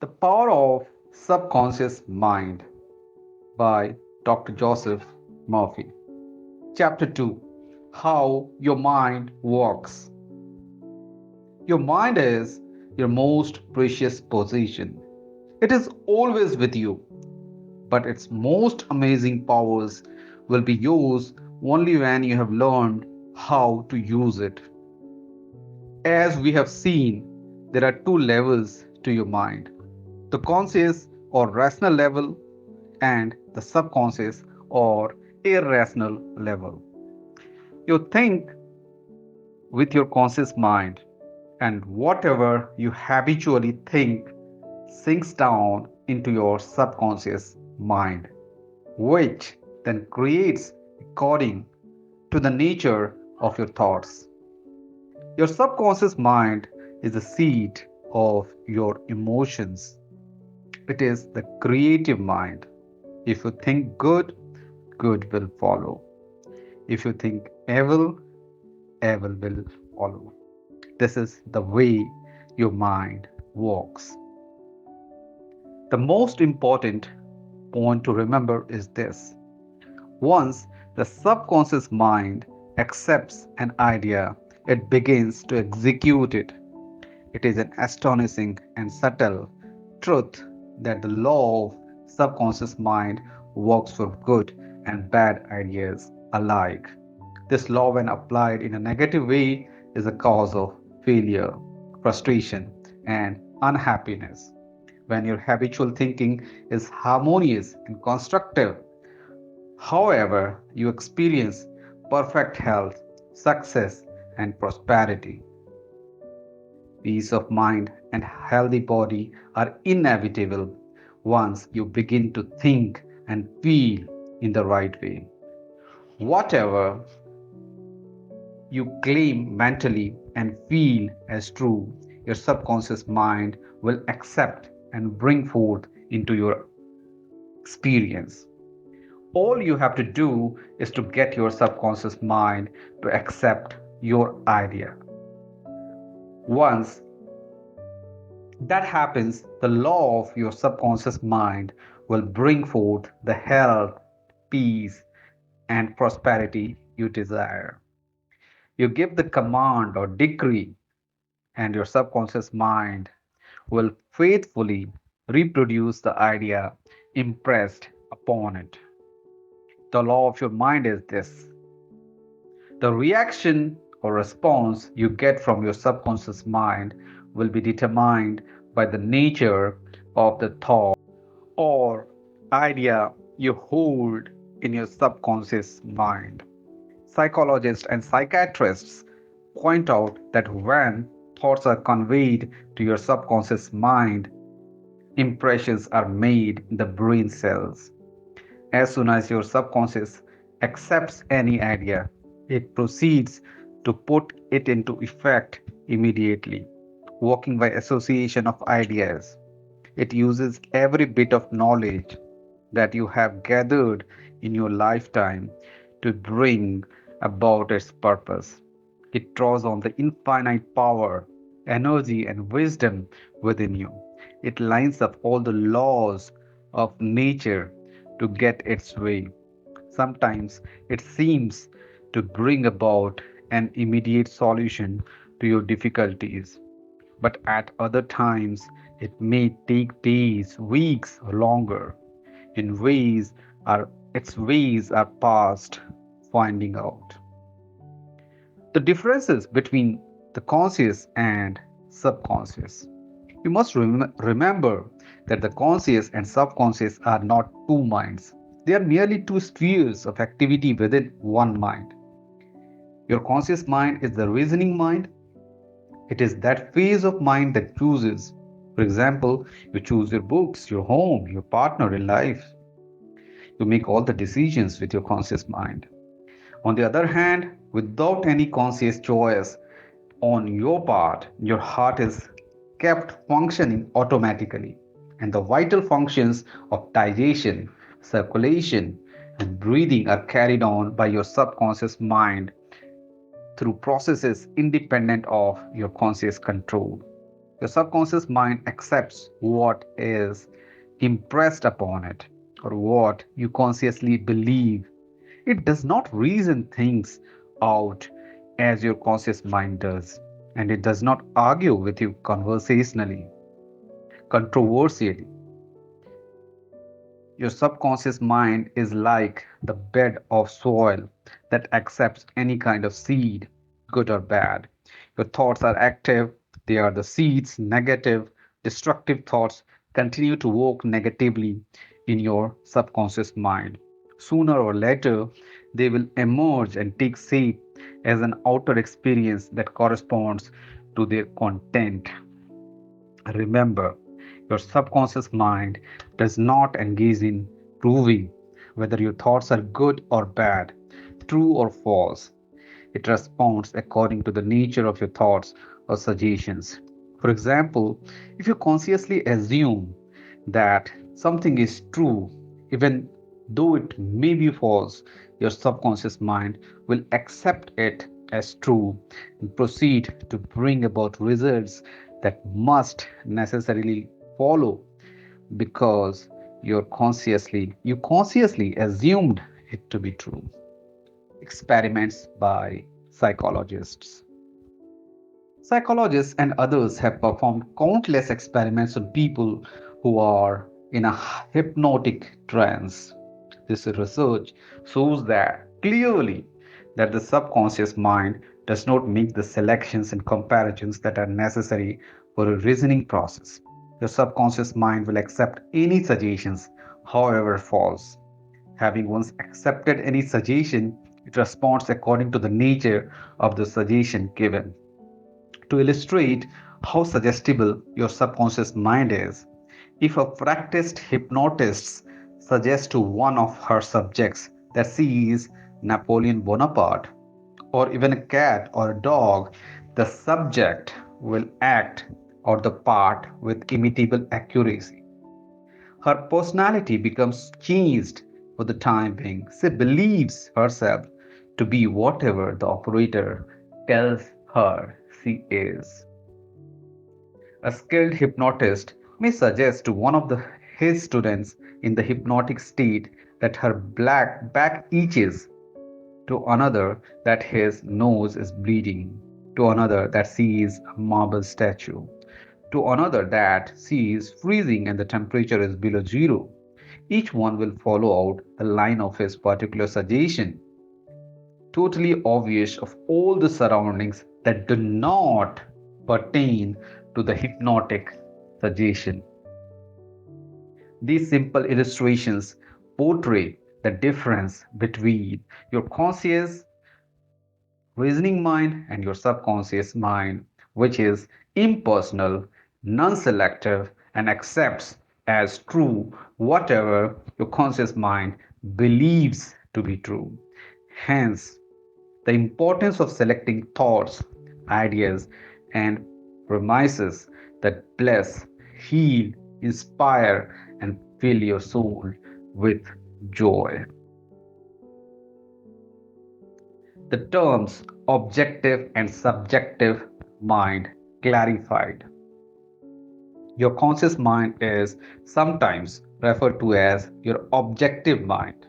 The Power of Subconscious Mind by Dr. Joseph Murphy. Chapter 2: How Your Mind Works. Your mind is your most precious possession. It is always with you, but its most amazing powers will be used only when you have learned how to use it. As we have seen, there are two levels to your mind: the conscious or rational level and the subconscious or irrational level. You think with your conscious mind, and whatever you habitually think sinks down into your subconscious mind, which then creates according to the nature of your thoughts. Your subconscious mind is the seat of your emotions. It is the creative mind. If you think good, good will follow. If you think evil, evil will follow. This is the way your mind works. The most important point to remember is this: once the subconscious mind accepts an idea, it begins to execute it. It is an astonishing and subtle truth that the law of subconscious mind works for good and bad ideas alike. This law, when applied in a negative way, is a cause of failure, frustration, and unhappiness. When your habitual thinking is harmonious and constructive, however, you experience perfect health, success, and prosperity. Peace of mind and healthy body are inevitable once you begin to think and feel in the right way. Whatever you claim mentally and feel as true, your subconscious mind will accept and bring forth into your experience. All you have to do is to get your subconscious mind to accept your idea. Once that happens, the law of your subconscious mind will bring forth the health, peace, and prosperity you desire. You give the command or decree, and your subconscious mind will faithfully reproduce the idea impressed upon it. The law of your mind is this: the reaction or response you get from your subconscious mind will be determined by the nature of the thought or idea you hold in your subconscious mind. Psychologists and psychiatrists point out that when thoughts are conveyed to your subconscious mind, impressions are made in the brain cells. As soon as your subconscious accepts any idea, it proceeds to put it into effect immediately, working by association of ideas. It uses every bit of knowledge that you have gathered in your lifetime to bring about its purpose. It draws on the infinite power, energy, and wisdom within you. It lines up all the laws of nature to get its way. Sometimes it seems to bring about an immediate solution to your difficulties, but at other times it may take days, weeks, or longer. In ways are its ways are past finding out. The differences between the conscious and subconscious. You must remember that the conscious and subconscious are not two minds. They are merely two spheres of activity within one mind. Your conscious mind is the reasoning mind. It is that phase of mind that chooses. For example, you choose your books, your home, your partner in life. You make all the decisions with your conscious mind. On the other hand, without any conscious choice on your part, your heart is kept functioning automatically, and the vital functions of digestion, circulation, and breathing are carried on by your subconscious mind through processes independent of your conscious control. Your subconscious mind accepts what is impressed upon it or what you consciously believe. It does not reason things out as your conscious mind does, and it does not argue with you conversationally, controversially. Your subconscious mind is like the bed of soil that accepts any kind of seed, good or bad. Your thoughts are active, they are the seeds. Negative, destructive thoughts continue to work negatively in your subconscious mind. Sooner or later, they will emerge and take shape as an outer experience that corresponds to their content. Remember, your subconscious mind does not engage in proving whether your thoughts are good or bad, true or false. It responds according to the nature of your thoughts or suggestions. For example, if you consciously assume that something is true, even though it may be false, your subconscious mind will accept it as true and proceed to bring about results that must necessarily follow because you consciously assumed it to be true. Experiments by psychologists. Psychologists and others have performed countless experiments on people who are in a hypnotic trance. This research shows that clearly that the subconscious mind does not make the selections and comparisons that are necessary for a reasoning process. Your subconscious mind will accept any suggestions, however false. Having once accepted any suggestion, it responds according to the nature of the suggestion given. To illustrate how suggestible your subconscious mind is, if a practiced hypnotist suggests to one of her subjects that she is Napoleon Bonaparte, or even a cat or a dog, the subject will act out the part with imitable accuracy. Her personality becomes changed for the time being. She believes herself to be whatever the operator tells her she is. A skilled hypnotist may suggest to one of his students in the hypnotic state that her black back itches, to another that his nose is bleeding, to another that she is a marble statue, to another that she is freezing and the temperature is below zero. Each one will follow out the line of his particular suggestion, totally obvious of all the surroundings that do not pertain to the hypnotic suggestion. These simple illustrations portray the difference between your conscious reasoning mind and your subconscious mind, which is impersonal, non selective, and accepts as true whatever your conscious mind believes to be true. Hence, the importance of selecting thoughts, ideas, and premises that bless, heal, inspire, and fill your soul with joy. The terms objective and subjective mind clarified. Your conscious mind is sometimes referred to as your objective mind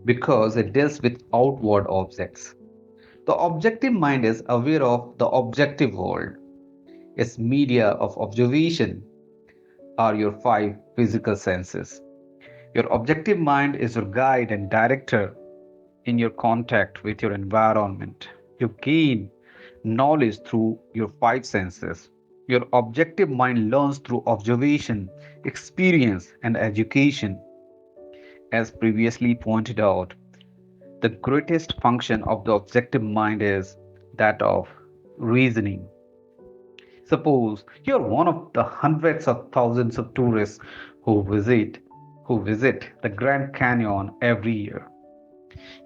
because it deals with outward objects. The objective mind is aware of the objective world. Its media of observation are your five physical senses. Your objective mind is your guide and director in your contact with your environment. You gain knowledge through your five senses. Your objective mind learns through observation, experience, and education. As previously pointed out, the greatest function of the objective mind is that of reasoning. Suppose you're one of the hundreds of thousands of tourists who visit the Grand Canyon every year.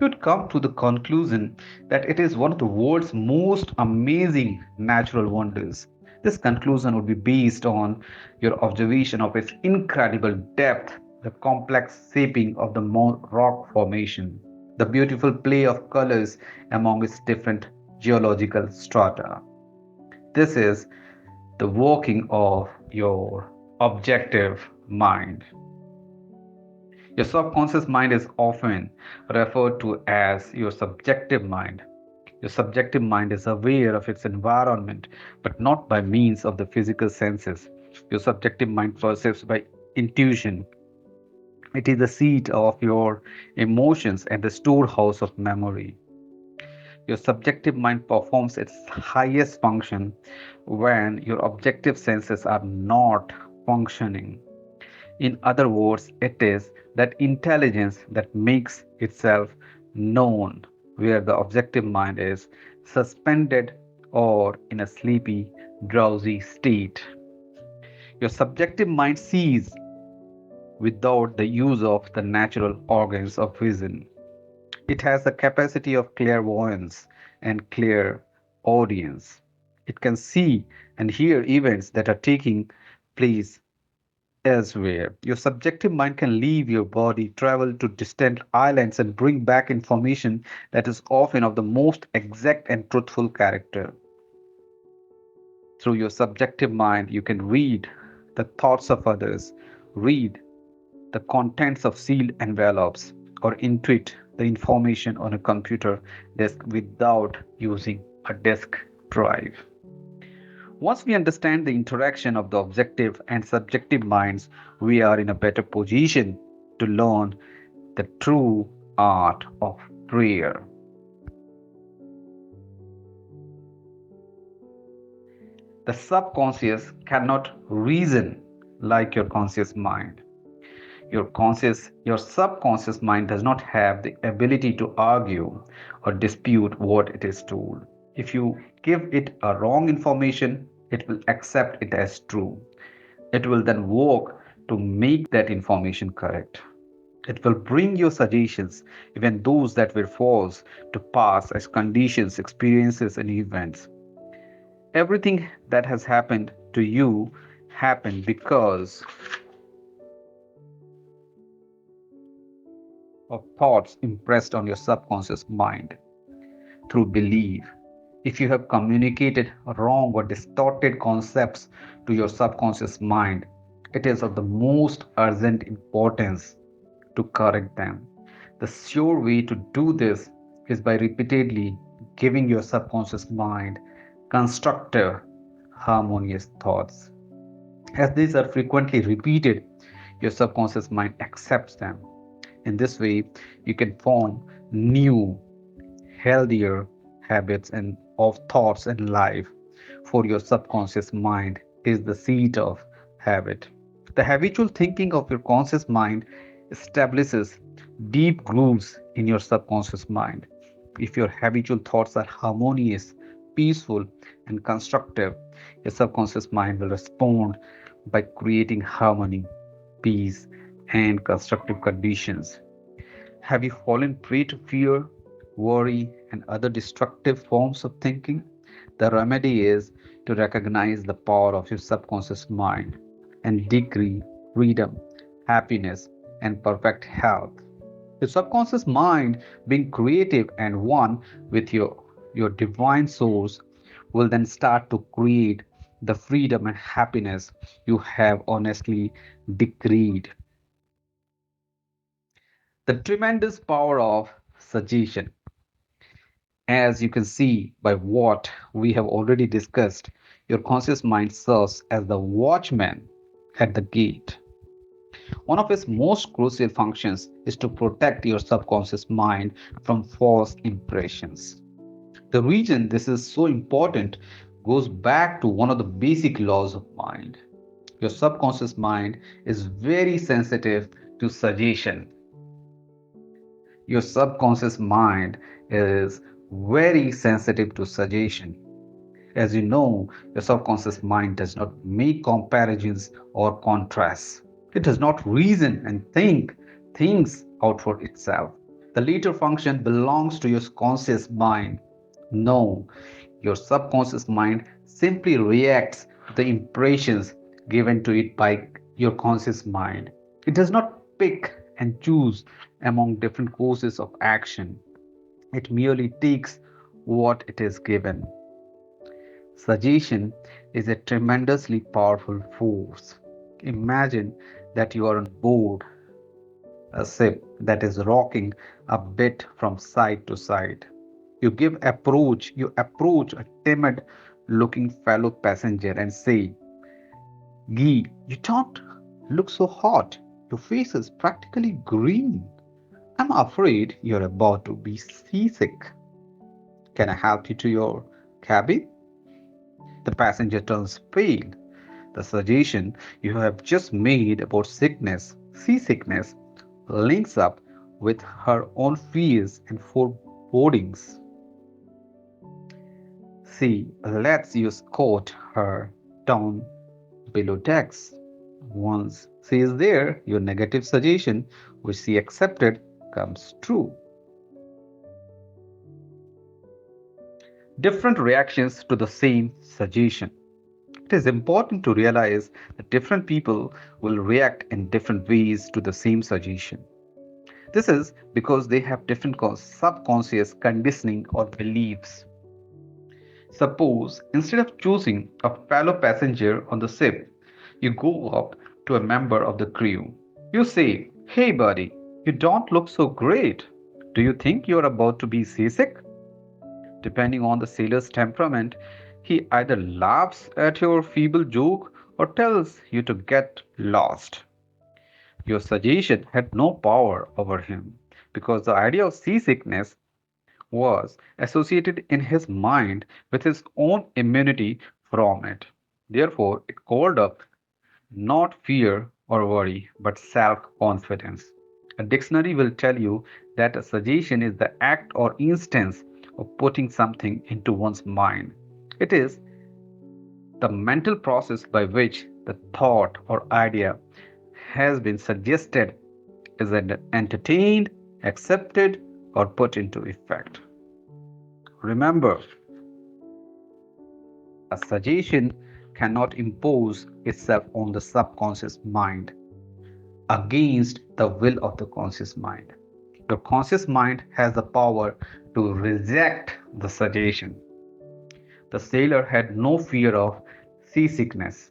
You'd come to the conclusion that it is one of the world's most amazing natural wonders. This conclusion would be based on your observation of its incredible depth, the complex shaping of the rock formation, the beautiful play of colors among its different geological strata. This is the working of your objective mind. Your subconscious mind is often referred to as your subjective mind. Your subjective mind is aware of its environment, but not by means of the physical senses. Your subjective mind perceives by intuition. It is the seat of your emotions and the storehouse of memory. Your subjective mind performs its highest function when your objective senses are not functioning. In other words, it is that intelligence that makes itself known, where the objective mind is suspended or in a sleepy, drowsy state. Your subjective mind sees without the use of the natural organs of vision. It has the capacity of clairvoyance and clairaudience. It can see and hear events that are taking place elsewhere. Your subjective mind can leave your body, travel to distant islands, and bring back information that is often of the most exact and truthful character. Through your subjective mind, you can read the thoughts of others, read the contents of sealed envelopes, or intuit the information on a computer disk without using a disk drive. Once we understand the interaction of the objective and subjective minds, we are in a better position to learn the true art of prayer. The subconscious cannot reason like your conscious mind. Your subconscious mind does not have the ability to argue or dispute what it is told. If you give it a wrong information, it will accept it as true. It will then work to make that information correct. It will bring you suggestions, even those that were false, to pass as conditions, experiences, and events. Everything that has happened to you happened because of thoughts impressed on your subconscious mind through belief. If you have communicated wrong or distorted concepts to your subconscious mind, it is of the most urgent importance to correct them. The sure way to do this is by repeatedly giving your subconscious mind constructive, harmonious thoughts. As these are frequently repeated, your subconscious mind accepts them. In this way, you can form new, healthier habits and of thoughts in life, for your subconscious mind is the seat of habit. The habitual thinking of your conscious mind establishes deep grooves in your subconscious mind. If your habitual thoughts are harmonious, peaceful, and constructive, your subconscious mind will respond by creating harmony, peace, and constructive conditions. Have you fallen prey to fear, worry, and other destructive forms of thinking? The remedy is to recognize the power of your subconscious mind and decree freedom, happiness, and perfect health. Your subconscious mind, being creative and one with your divine source, will then start to create the freedom and happiness you have honestly decreed. The tremendous power of suggestion. As you can see by what we have already discussed, your conscious mind serves as the watchman at the gate. One of its most crucial functions is to protect your subconscious mind from false impressions. The reason this is so important goes back to one of the basic laws of mind. Your subconscious mind is very sensitive to suggestion. Your subconscious mind is very sensitive to suggestion. As you know, your subconscious mind does not make comparisons or contrasts. It does not reason and think things out for itself. The latter function belongs to your conscious mind. No, your subconscious mind simply reacts to the impressions given to it by your conscious mind. It does not pick and choose among different courses of action. It merely takes what it is given. Suggestion is a tremendously powerful force. Imagine that you are on board a ship that is rocking a bit from side to side. You approach a timid looking fellow passenger and say, Gee, you don't look so hot. Your face is practically green. I'm afraid you're about to be seasick. Can I help you to your cabin? The passenger turns pale. The suggestion you have just made about seasickness, links up with her own fears and forebodings. She lets you escort her down below decks. Once she is there, your negative suggestion, which she accepted, comes true. Different reactions to the same suggestion. It is important to realize that different people will react in different ways to the same suggestion. This is because they have different subconscious conditioning or beliefs. Suppose instead of choosing a fellow passenger on the ship, you go up to a member of the crew. You say, Hey buddy, you don't look so great. Do you think you're about to be seasick? Depending on the sailor's temperament, he either laughs at your feeble joke or tells you to get lost. Your suggestion had no power over him because the idea of seasickness was associated in his mind with his own immunity from it. Therefore, it called up not fear or worry, but self confidence. A dictionary will tell you that a suggestion is the act or instance of putting something into one's mind. It is the mental process by which the thought or idea has been suggested, is entertained, accepted, or put into effect. Remember, a suggestion cannot impose itself on the subconscious mind against the will of the conscious mind. Your conscious mind has the power to reject the suggestion. The sailor had no fear of seasickness.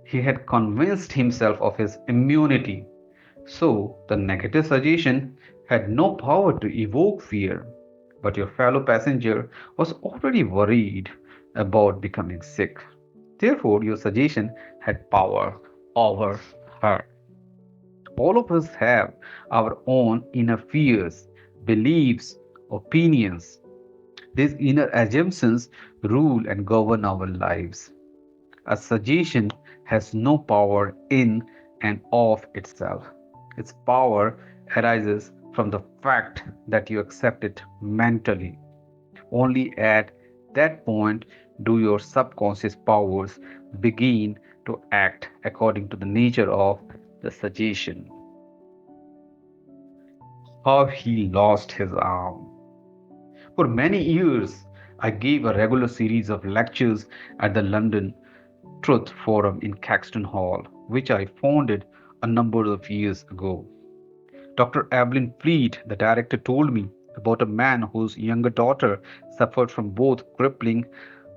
He had convinced himself of his immunity. So the negative suggestion had no power to evoke fear. But your fellow passenger was already worried about becoming sick. Therefore, your suggestion had power over her. All of us have our own inner fears, beliefs, opinions. These inner assumptions rule and govern our lives. A suggestion has no power in and of itself. Its power arises from the fact that you accept it mentally. Only at that point do your subconscious powers begin to act according to the nature of the suggestion. How he lost his arm. For many years, I gave a regular series of lectures at the London Truth Forum in Caxton Hall, which I founded a number of years ago. Dr. Evelyn Fleet, the director, told me about a man whose younger daughter suffered from both crippling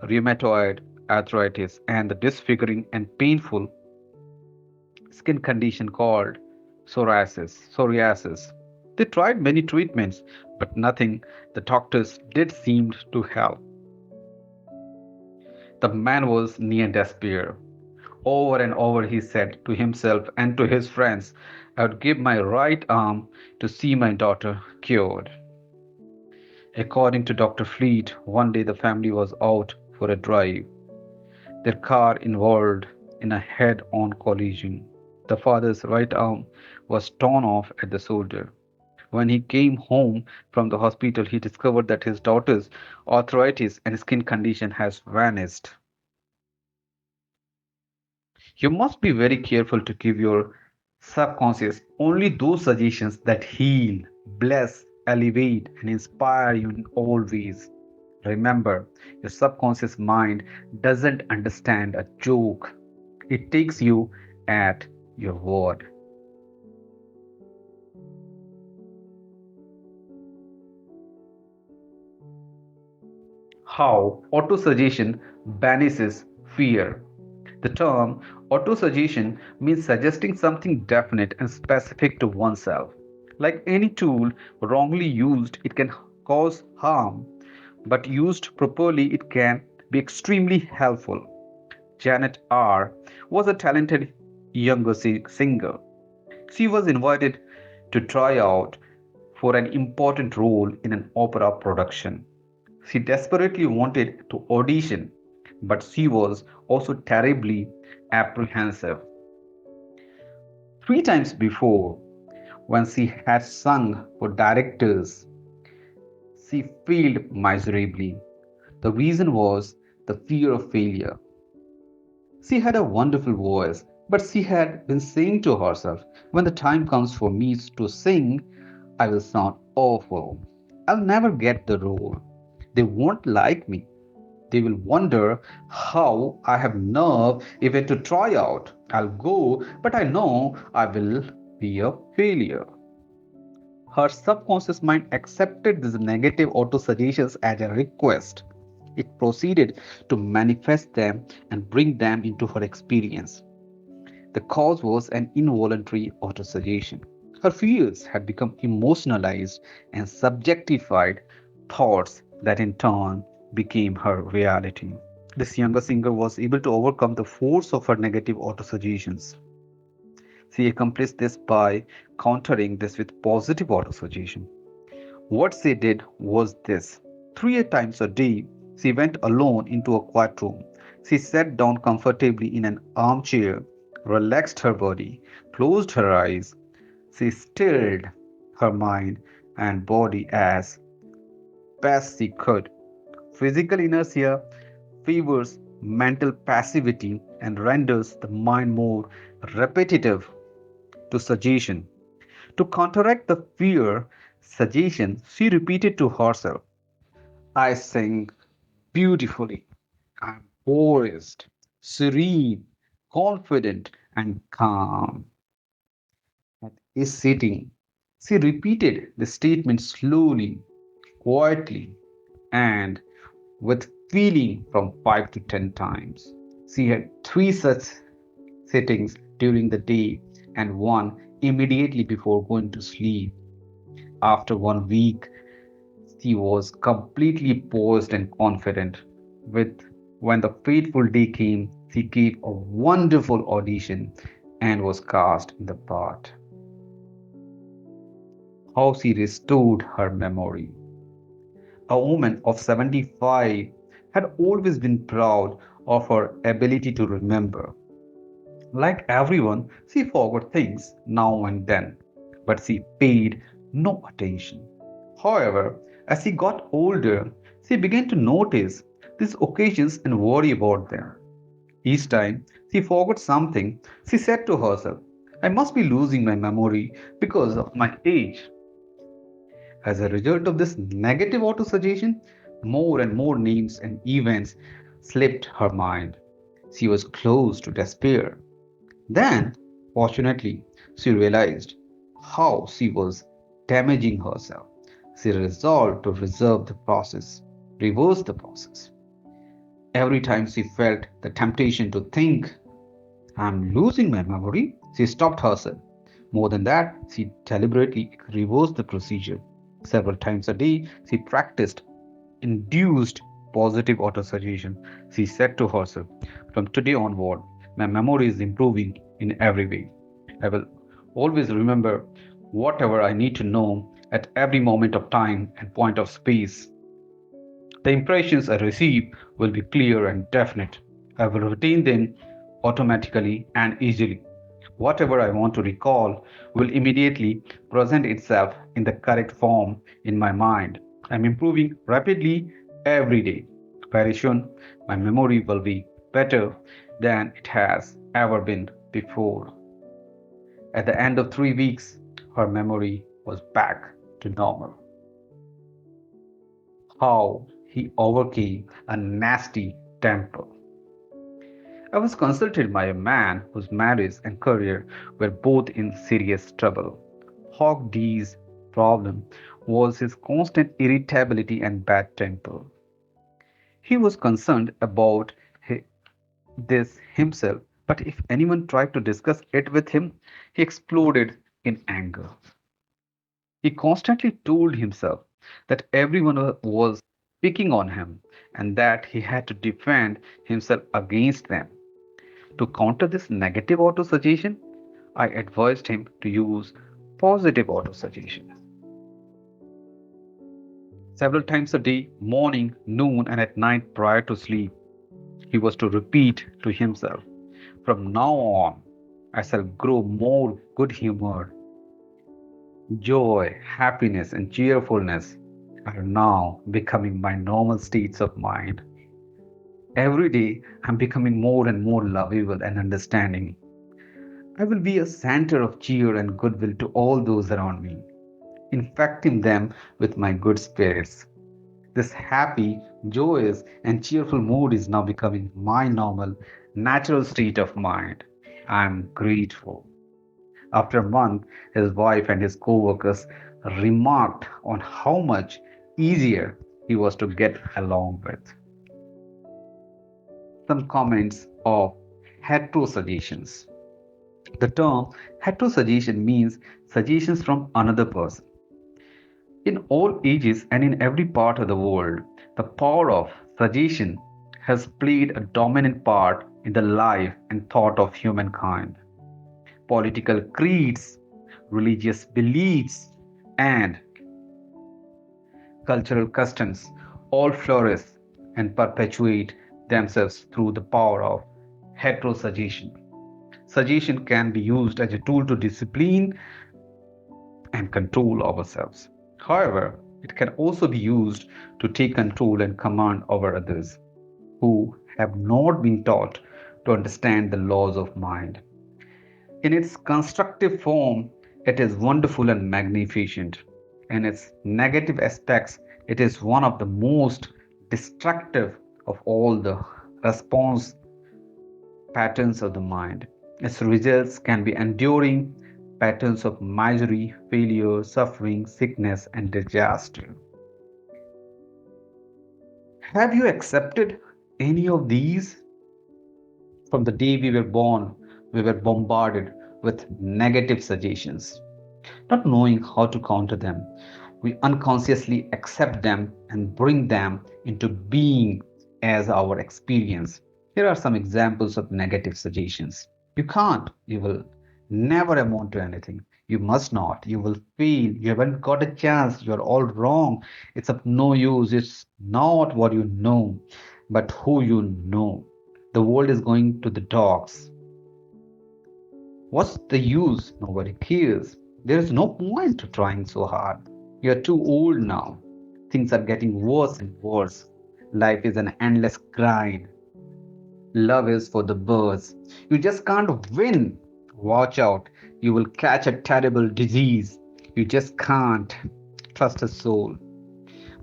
rheumatoid arthritis and the disfiguring and painful skin condition called psoriasis. They tried many treatments, but nothing the doctors did seemed to help. The man was near despair. Over and over he said to himself and to his friends, I would give my right arm to see my daughter cured. According to Dr. Fleet, one day the family was out for a drive. Their car involved in a head on collision. The father's right arm was torn off at the shoulder. When he came home from the hospital, he discovered that his daughter's arthritis and skin condition has vanished. You must be very careful to give your subconscious only those suggestions that heal, bless, elevate, and inspire you in all ways. Remember, your subconscious mind doesn't understand a joke, it takes you at your word. How autosuggestion banishes Fear. The term autosuggestion means suggesting something definite and specific to oneself. Like any tool, wrongly used, it can cause harm, but used properly, it can be extremely helpful. Janet R. was a talented younger singer. She was invited to try out for an important role in an opera production. She desperately wanted to audition, but she was also terribly apprehensive. 3 times before, when she had sung for directors, she failed miserably. The reason was the fear of failure. She had a wonderful voice, but she had been saying to herself, when the time comes for me to sing, I will sound awful. I'll never get the role. They won't like me. They will wonder how I have nerve even to try out. I'll go, but I know I will be a failure. Her subconscious mind accepted these negative autosuggestions as a request. It proceeded to manifest them and bring them into her experience. The cause was an involuntary autosuggestion. Her fears had become emotionalized and subjectified thoughts that in turn became her reality. This younger singer was able to overcome the force of her negative autosuggestions. She accomplished this by countering this with positive autosuggestion. What she did was this: 3 times a day, she went alone into a quiet room. She sat down comfortably in an armchair, relaxed her body, closed her eyes. She stilled her mind and body as best she could. Physical inertia favors mental passivity and renders the mind more repetitive to suggestion. To counteract the fear suggestion, she repeated to herself, I sing beautifully. I'm poised, serene, confident, and calm. At a sitting, she repeated the statement slowly, quietly, and with feeling from 5 to 10 times. She had 3 such sittings during the day and one immediately before going to sleep. After 1 week, she was completely poised and confident. With when the fateful day came, she gave a wonderful audition and was cast in the part. How she restored her memory. A woman of 75 had always been proud of her ability to remember. Like everyone, she forgot things now and then, but she paid no attention. However, as she got older, she began to notice these occasions and worry about them. Each time she forgot something, she said to herself, I must be losing my memory because of my age. As a result of this negative autosuggestion, more and more names and events slipped her mind. She was close to despair. Then, fortunately, she realized how she was damaging herself. She resolved to reverse the process. Every time she felt the temptation to think, I'm losing my memory, she stopped herself. More than that, she deliberately reversed the procedure. Several times a day, she practiced induced positive autosuggestion. She said to herself, from today onward, my memory is improving in every way. I will always remember whatever I need to know at every moment of time and point of space. The impressions I receive will be clear and definite. I will retain them automatically and easily. Whatever I want to recall will immediately present itself in the correct form in my mind. I'm improving rapidly every day. Very soon, my memory will be better than it has ever been before. At the end of 3 weeks, her memory was back to normal. How he overcame a nasty temper. I was consulted by a man whose marriage and career were both in serious trouble. Hawk D's problem was his constant irritability and bad temper. He was concerned about this himself, but if anyone tried to discuss it with him, he exploded in anger. He constantly told himself that everyone was picking on him and that he had to defend himself against them. To counter this negative auto-suggestion, I advised him to use positive auto-suggestion. Several times a day, morning, noon, and at night prior to sleep, he was to repeat to himself, "From now on, I shall grow more good humored. Joy, happiness, and cheerfulness are now becoming my normal states of mind. Every day, I'm becoming more and more lovable and understanding. I will be a center of cheer and goodwill to all those around me, infecting them with my good spirits. This happy, joyous, and cheerful mood is now becoming my normal, natural state of mind. I'm grateful." After a month, his wife and his co-workers remarked on how much easier he was to get along with. Some comments of heterosuggestions. The term heterosuggestion means suggestions from another person. In all ages and in every part of the world, the power of suggestion has played a dominant part in the life and thought of humankind. Political creeds, religious beliefs, and cultural customs all flourish and perpetuate themselves through the power of heterosuggestion. Suggestion can be used as a tool to discipline and control ourselves. However, it can also be used to take control and command over others who have not been taught to understand the laws of mind. In its constructive form, it is wonderful and magnificent. In its negative aspects, it is one of the most destructive of all the response patterns of the mind. Its results can be enduring patterns of misery, failure, suffering, sickness, and disaster. Have you accepted any of these? From the day we were born, we were bombarded with negative suggestions. Not knowing how to counter them, we unconsciously accept them and bring them into being as our experience. Here are some examples of negative suggestions. You can't, you will never amount to anything. You must not, you will fail, you haven't got a chance, you're all wrong. It's of no use, it's not what you know, but who you know. The world is going to the dogs. What's the use? Nobody cares. There is no point to trying so hard. You're too old now. Things are getting worse and worse. Life is an endless grind. Love is for the birds. You just can't win. Watch out. You will catch a terrible disease. You just can't trust a soul.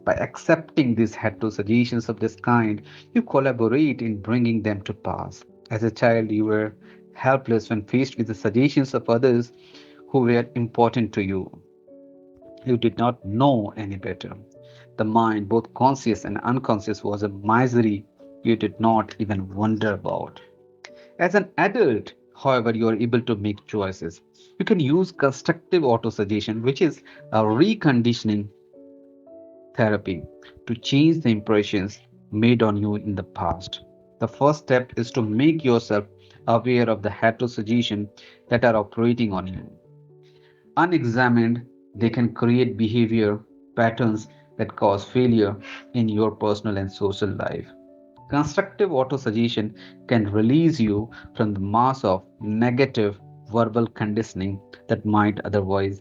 By accepting these heterosuggestions of this kind, you collaborate in bringing them to pass. As a child, you were helpless when faced with the suggestions of others who were important to you. You did not know any better. The mind, both conscious and unconscious, was a misery you did not even wonder about. As an adult, however, you are able to make choices. You can use constructive autosuggestion, which is a reconditioning therapy, to change the impressions made on you in the past. The first step is to make yourself aware of the heterosuggestion that are operating on you. Unexamined, they can create behavior patterns that cause failure in your personal and social life. Constructive autosuggestion can release you from the mass of negative verbal conditioning that might otherwise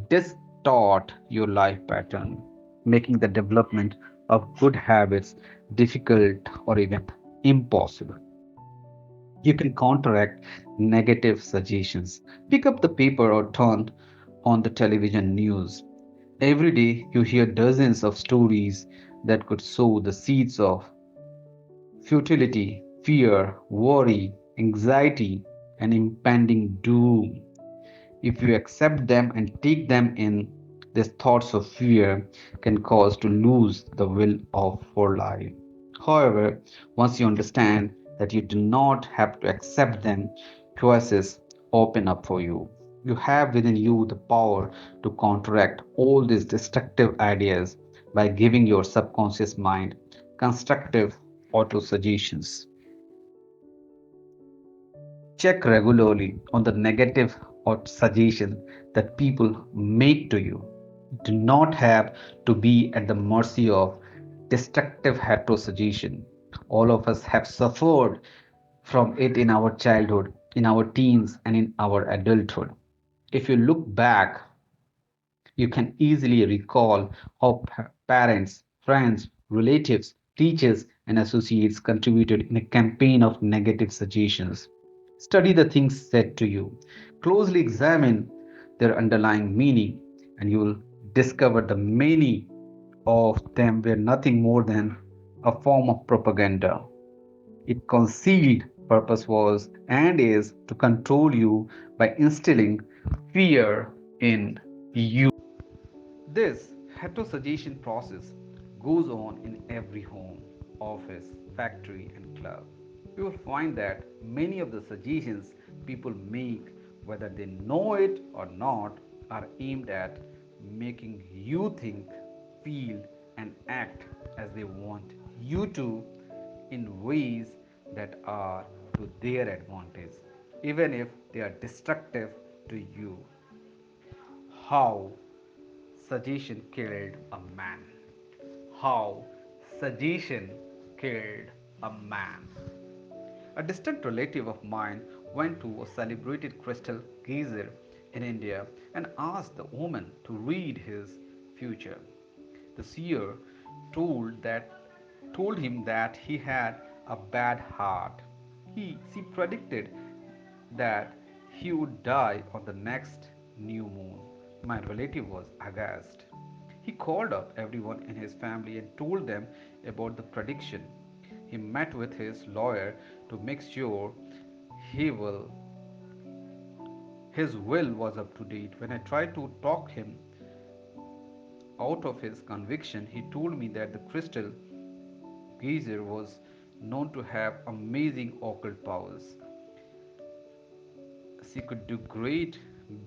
distort your life pattern, making the development of good habits difficult or even impossible. You can counteract negative suggestions. Pick up the paper or turn on the television news. Every day you hear dozens of stories that could sow the seeds of futility, fear, worry, anxiety, and impending doom. If you accept them and take them in, these thoughts of fear can cause to lose the will of for life. However, once you understand that you do not have to accept them. Choices open up for you. You have within you the power to counteract all these destructive ideas by giving your subconscious mind constructive auto suggestions. Check regularly on the negative or suggestion that people make to you. You do not have to be at the mercy of destructive heterosuggestion. All of us have suffered from it in our childhood, in our teens, and in our adulthood. If you look back, you can easily recall how parents, friends, relatives, teachers, and associates contributed in a campaign of negative suggestions. Study the things said to you, closely examine their underlying meaning, and you will discover the many of them were nothing more than a form of propaganda. Its concealed purpose was and is to control you by instilling fear in you. This heterosuggestion process goes on in every home, office, factory, and club. You will find that many of the suggestions people make, whether they know it or not, are aimed at making you think, feel, and act as they want you to in ways that are to their advantage, even if they are destructive to you. How suggestion killed a man. How suggestion killed a man. A distant relative of mine went to a celebrated crystal gazer in India and asked the woman to read his future. The seer told that told him that he had a bad heart. She predicted that he would die on the next new moon. My relative was aghast. He called up everyone in his family and told them about the prediction. He met with his lawyer to make sure he will his will was up to date. When I tried to talk him out of his conviction, he told me that the crystal gazer was known to have amazing occult powers. She could do great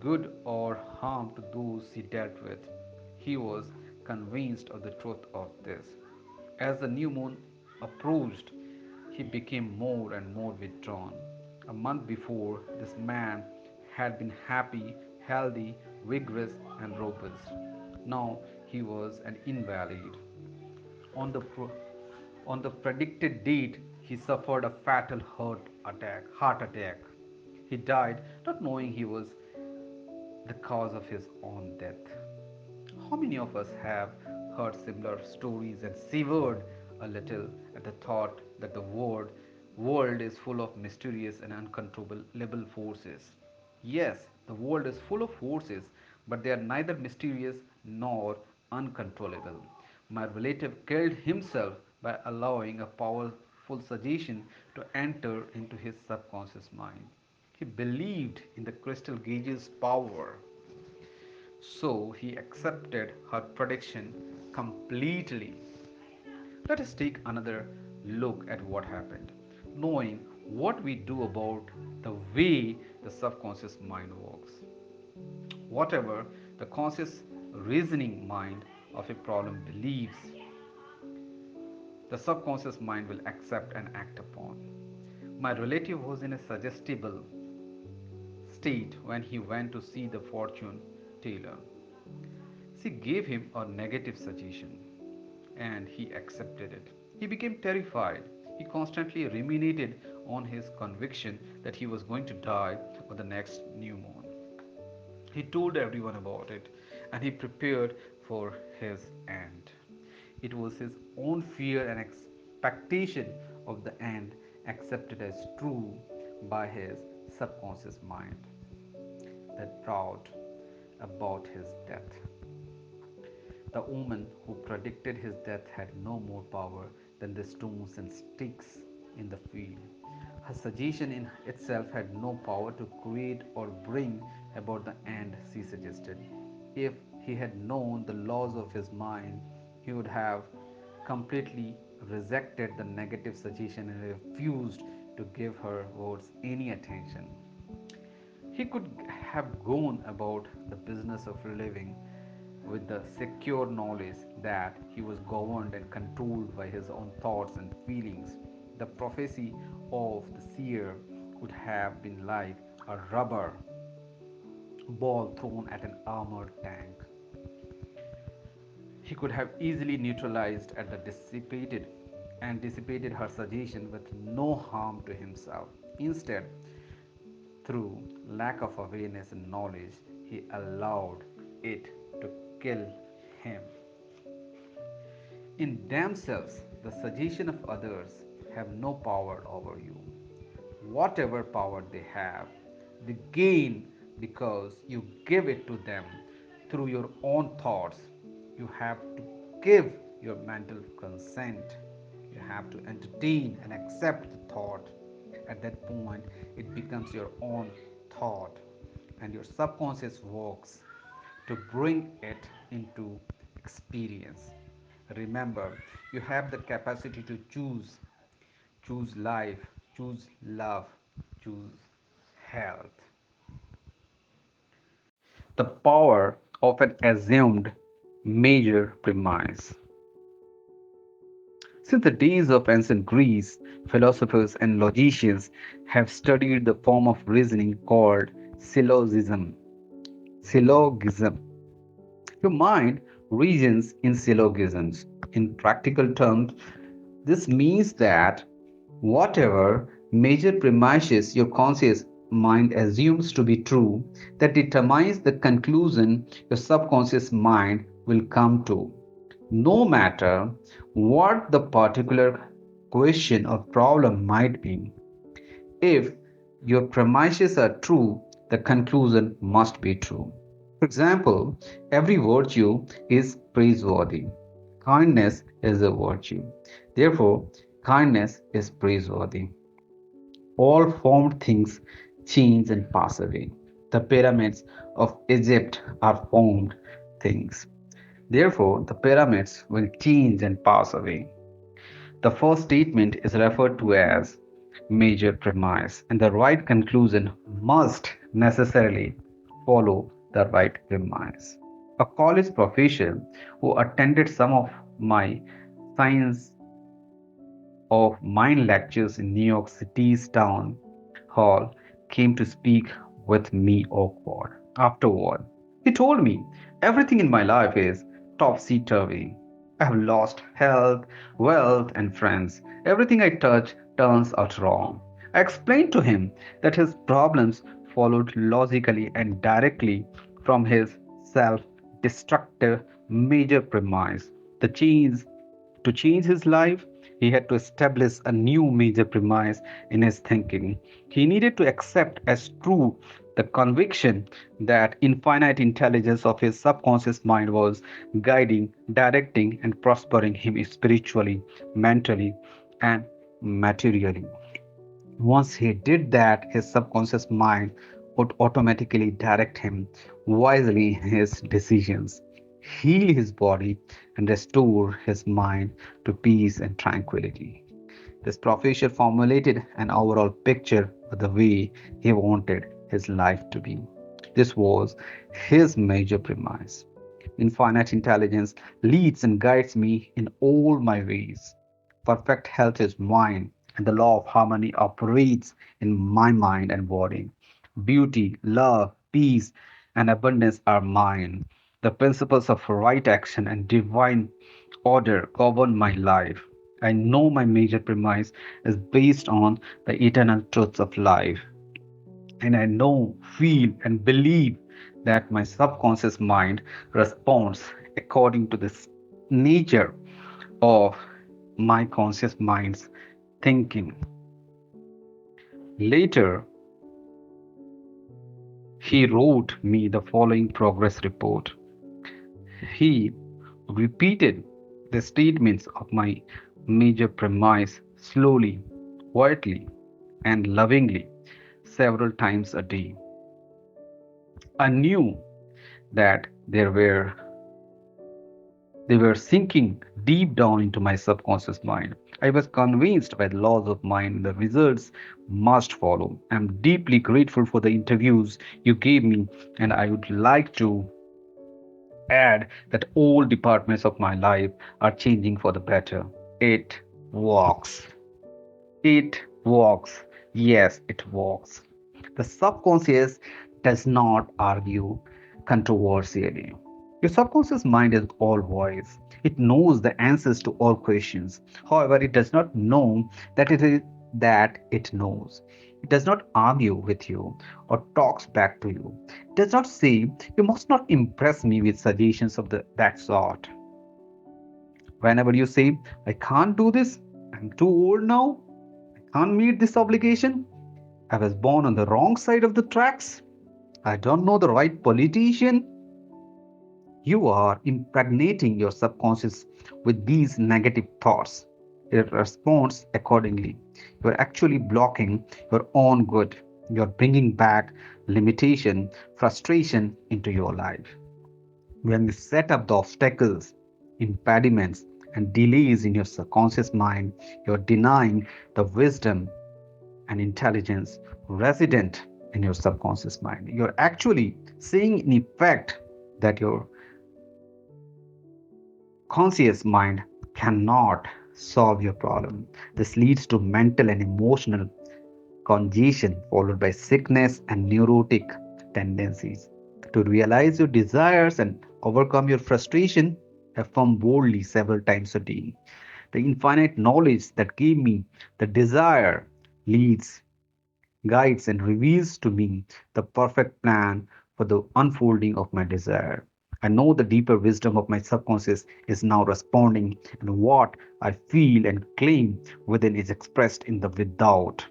good or harm to those she dealt with. He was convinced of the truth of this. As the new moon approached, he became more and more withdrawn. A month before, this man had been happy, healthy, vigorous, and robust. Now he was an invalid. On the on the predicted date, he suffered a fatal heart attack. He died not knowing he was the cause of his own death. How many of us have heard similar stories and shivered a little at the thought that the world is full of mysterious and uncontrollable forces? Yes, the world is full of forces, but they are neither mysterious nor uncontrollable. My relative killed himself by allowing a powerful suggestion to enter into his subconscious mind. He believed in the crystal gauge's power, so he accepted her prediction completely. Let us take another look at what happened, knowing what we do about the way the subconscious mind works. Whatever the conscious reasoning mind of a problem believes, the subconscious mind will accept and act upon. My relative was in a suggestible state when he went to see the fortune teller. She gave him a negative suggestion and he accepted it. He became terrified. He constantly ruminated on his conviction that he was going to die on the next new moon. He told everyone about it and he prepared for his end. It was his own fear and expectation of the end accepted as true by his subconscious mind that brought about his death. The woman who predicted his death had no more power than the stones and sticks in the field. Her suggestion in itself had no power to create or bring about the end she suggested. If he had known the laws of his mind, he would have completely rejected the negative suggestion and refused to give her words any attention. He could have gone about the business of living with the secure knowledge that he was governed and controlled by his own thoughts and feelings. The prophecy of the seer would have been like a rubber ball thrown at an armored tank. He could have easily neutralized at the dissipated her suggestion with no harm to himself. Instead, through lack of awareness and knowledge, he allowed it to kill him. In themselves, the suggestion of others have no power over you. Whatever power they have, they gain because you give it to them through your own thoughts. You have to give your mental consent. You have to entertain and accept the thought. At that point, it becomes your own thought, and your subconscious works to bring it into experience. Remember, you have the capacity to choose life, choose love, choose health. The power of an assumed major premise. Since the days of ancient Greece, philosophers and logicians have studied the form of reasoning called syllogism. Syllogism. Your mind reasons in syllogisms. In practical terms, this means that whatever major premises your conscious mind assumes to be true, that determines the conclusion your subconscious mind will come to, no matter what the particular question or problem might be. If your premises are true, the conclusion must be true. For example, every virtue is praiseworthy. Kindness is a virtue. Therefore, kindness is praiseworthy. All formed things change and pass away. The pyramids of Egypt are formed things. Therefore, the pyramids will change and pass away. The first statement is referred to as major premise, and the right conclusion must necessarily follow the right premise. A college professor who attended some of my science of mind lectures in New York City's town hall came to speak with me afterward. He told me everything in my life is topsy turvy. I have lost health, wealth, and friends. Everything I touch turns out wrong. I explained to him that his problems followed logically and directly from his self destructive major premise. The change to change his life, he had to establish a new major premise in his thinking. He needed to accept as true the conviction that infinite intelligence of his subconscious mind was guiding, directing, and prospering him spiritually, mentally, and materially. Once he did that, his subconscious mind would automatically direct him wisely in his decisions, heal his body, and restore his mind to peace and tranquility. This professor formulated an overall picture of the way he wanted his life to be. This was his major premise. Infinite intelligence leads and guides me in all my ways. Perfect health is mine, and the law of harmony operates in my mind and body. Beauty, love, peace, and abundance are mine. The principles of right action and divine order govern my life. I know my major premise is based on the eternal truths of life, and I know, feel, and believe that my subconscious mind responds according to this nature of my conscious mind's thinking. Later, he wrote me the following progress report. He repeated the statements of my major premise slowly, quietly, and lovingly several times a day. I knew that there were They were sinking deep down into my subconscious mind. I was convinced by the laws of mind the results must follow. I'm deeply grateful for the interviews you gave me, and I would like to add that all departments of my life are changing for the better. It works. It walks. Yes, it walks. The subconscious does not argue controversially. Your subconscious mind is all wise. It knows the answers to all questions. However, it does not know that it knows. It does not argue with you or talks back to you. It does not say, you must not impress me with suggestions of that sort. Whenever you say, I can't do this, I'm too old now, can't meet this obligation. I was born on the wrong side of the tracks. I don't know the right politician. You are impregnating your subconscious with these negative thoughts. It responds accordingly. You are actually blocking your own good. You are bringing back limitation, frustration into your life. When you set up the obstacles, impediments, and delays in your subconscious mind, you are denying the wisdom and intelligence resident in your subconscious mind. You're actually saying, in effect, that your conscious mind cannot solve your problem. This leads to mental and emotional congestion, followed by sickness and neurotic tendencies. To realize your desires and overcome your frustration, affirm boldly several times a day. The infinite knowledge that gave me the desire leads, guides, and reveals to me the perfect plan for the unfolding of my desire. I know the deeper wisdom of my subconscious is now responding, and what I feel and claim within is expressed in the without.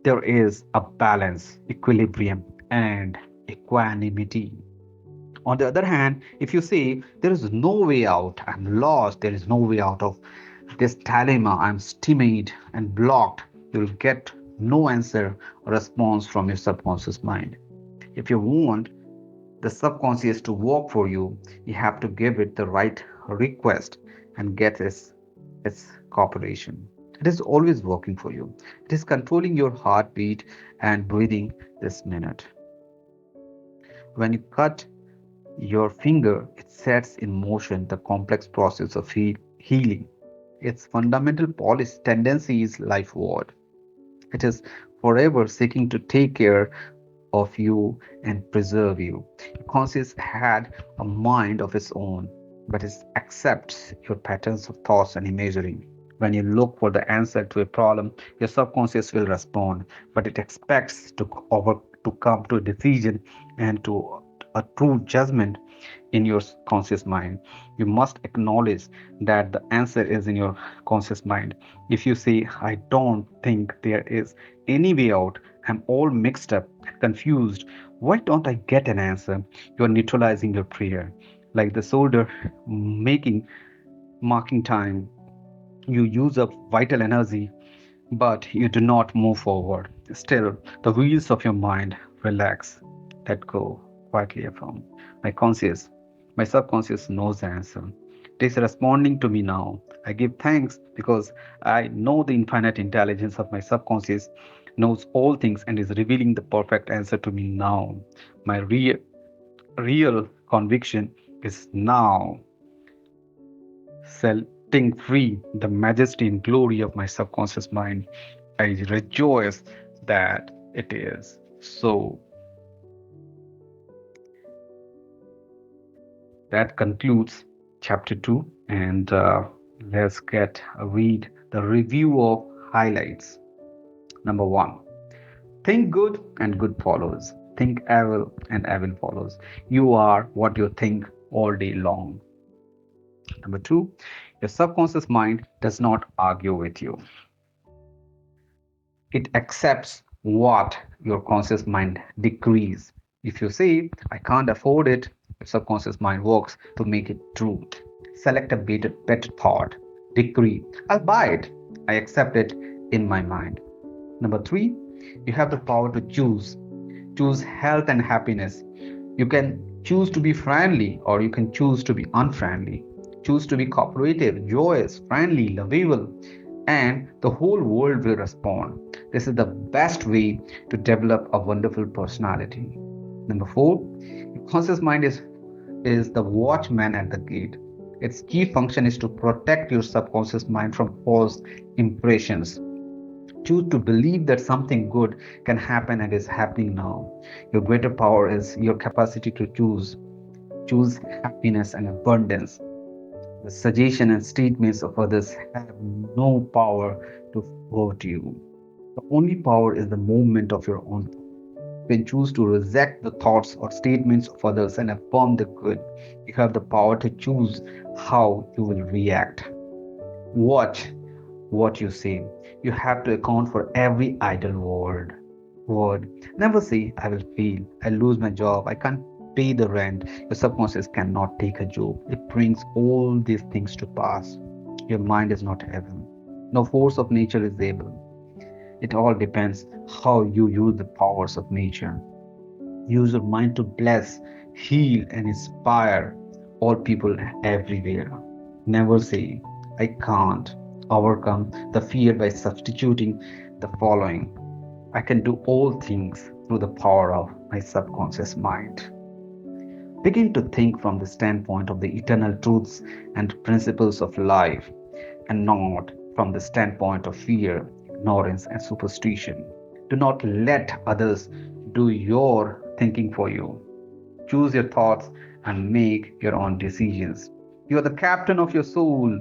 There is a balance, equilibrium, and equanimity. On the other hand, if you say there is no way out, I'm lost, there is no way out of this dilemma, I'm stymied and blocked, you will get no answer or response from your subconscious mind. If you want the subconscious to work for you, you have to give it the right request and get its cooperation. It is always working for you. It is controlling your heartbeat and breathing this minute. When you cut your finger, it sets in motion the complex process of healing. Its fundamental policy tendency is lifeward. It is forever seeking to take care of you and preserve you. Your conscience had a mind of its own, but it accepts your patterns of thoughts and imagery. When you look for the answer to a problem, your subconscious will respond, but it expects to come to a decision and to a true judgment in your conscious mind. You must acknowledge that the answer is in your conscious mind. If you say, I don't think there is any way out, I'm all mixed up, confused, why don't I get an answer? You are neutralizing your prayer. Like the soldier making marking time, you use up vital energy, but you do not move forward. Still, the wheels of your mind relax, let go, quietly affirm. My conscious, my subconscious knows the answer. It is responding to me now. I give thanks because I know the infinite intelligence of my subconscious knows all things and is revealing the perfect answer to me now. My real conviction is now setting free the majesty and glory of my subconscious mind. I rejoice that it is so. That concludes chapter 2, and let's get a read the review of highlights. Number 1, think good and good follows. Think evil and evil follows. You are what you think all day long. Number 2, your subconscious mind does not argue with you. It accepts what your conscious mind decrees. If you say, I can't afford it, your subconscious mind works to make it true. Select a better thought. Decree, I'll buy it. I accept it in my mind. Number 3, you have the power to choose. Choose health and happiness. You can choose to be friendly or you can choose to be unfriendly. Choose to be cooperative, joyous, friendly, lovable, and the whole world will respond. This is the best way to develop a wonderful personality. Number four, your conscious mind is the watchman at the gate. Its key function is to protect your subconscious mind from false impressions. Choose to believe that something good can happen and is happening now. Your greater power is your capacity to choose. Choose happiness and abundance. The suggestion and statements of others have no power to hurt you. The only power is the movement of your own. You can choose to reject the thoughts or statements of others and affirm the good. You have the power to choose how you will react. Watch what you say. You have to account for every idle word. Never say, I will fail, I lose my job, I can't pay the rent. Your subconscious cannot take a joke. It brings all these things to pass. Your mind is not heaven. No force of nature is able. It all depends how you use the powers of nature. Use your mind to bless, heal, and inspire all people everywhere. Never say, I can't overcome the fear by substituting the following: I can do all things through the power of my subconscious mind. Begin to think from the standpoint of the eternal truths and principles of life, and not from the standpoint of fear, ignorance, and superstition. Do not let others do your thinking for you. Choose your thoughts and make your own decisions. You are the captain of your soul,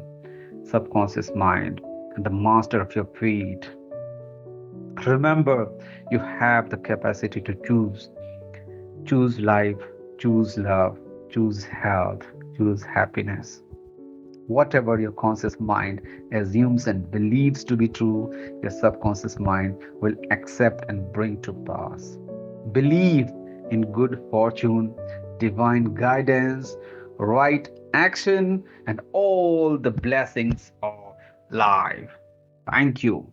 subconscious mind, and the master of your fate. Remember, you have the capacity to choose. Choose life, choose love, choose health, choose happiness. Whatever your conscious mind assumes and believes to be true, your subconscious mind will accept and bring to pass. Believe in good fortune, divine guidance, right action, and all the blessings of life. Thank you.